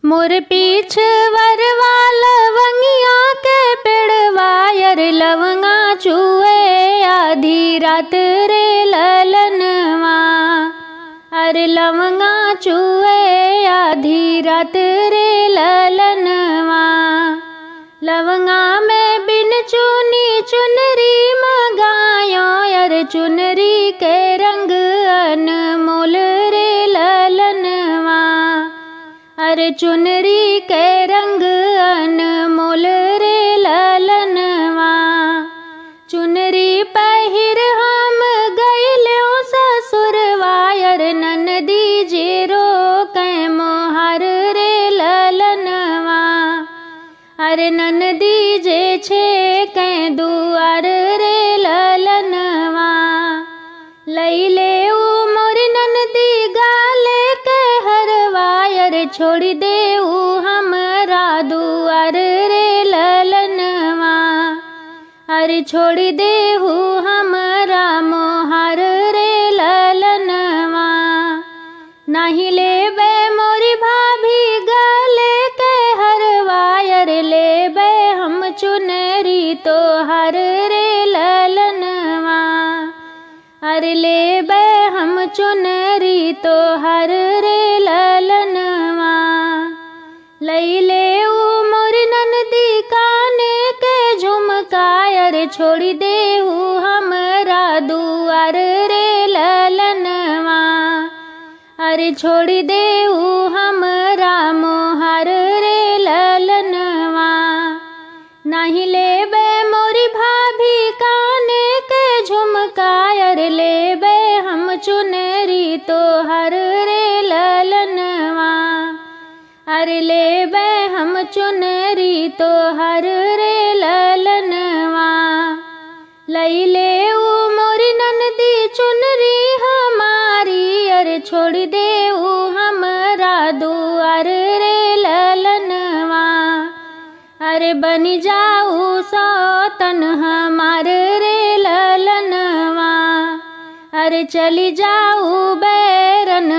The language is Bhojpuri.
मोर पीछ वरवाल वंगिया के पेड़वा यर लवंगा चूए आधी रात रे ललनवा। अरे लवंगा चूए आधी रात रे ललनवा। लवंगा में बिन चुनी चुनरी मंगायो यर चुनरी के रंग अनमोल रे ललनवा। अरे चुनरी के रंग अनमोल रे ललनवा। चुनरी पहिर हम गइल्यो ससुरवा यर ननदी जेरो कै मोहर रे ललनवा। अरे ननदी जे छे कै दुआर रे ललनवा। लैले उ मोर ननदी गाले के हरवा यर छोड़ दे उ हमरा दुआर रे ललनवा। अरे छोड़ दे उ हमरा मोहर रे ललनवा। नाही लेबे मोरी भाभी गले के हरवा यर लेबे हम चुनरी तोहर रे ललनवा। अरे लेबे हम चुनरी तोहर रे ललनवा। लैले उ मोर ननदी काने के झुमका यर छोड़ दे उ हमरा दुआर रे ललनवा। अरे छोड़ दे उ हमरा मोहर रे ललनवा। नाही लेबे मोरी भाभी काने के झुमका यर लेबे हम चुनरी तोहर रे ललनवा। अरे लेबे हम चुनरी तोहर रे ललनवा। लैले उ मोरी ननदी चुनरी हमारी अरे छोड़ दे उ हमरा दुआर रे ललनवा। अरे बनी जाऊ सौतन हमार रे ललनवा। अरे चली जाऊ बैरन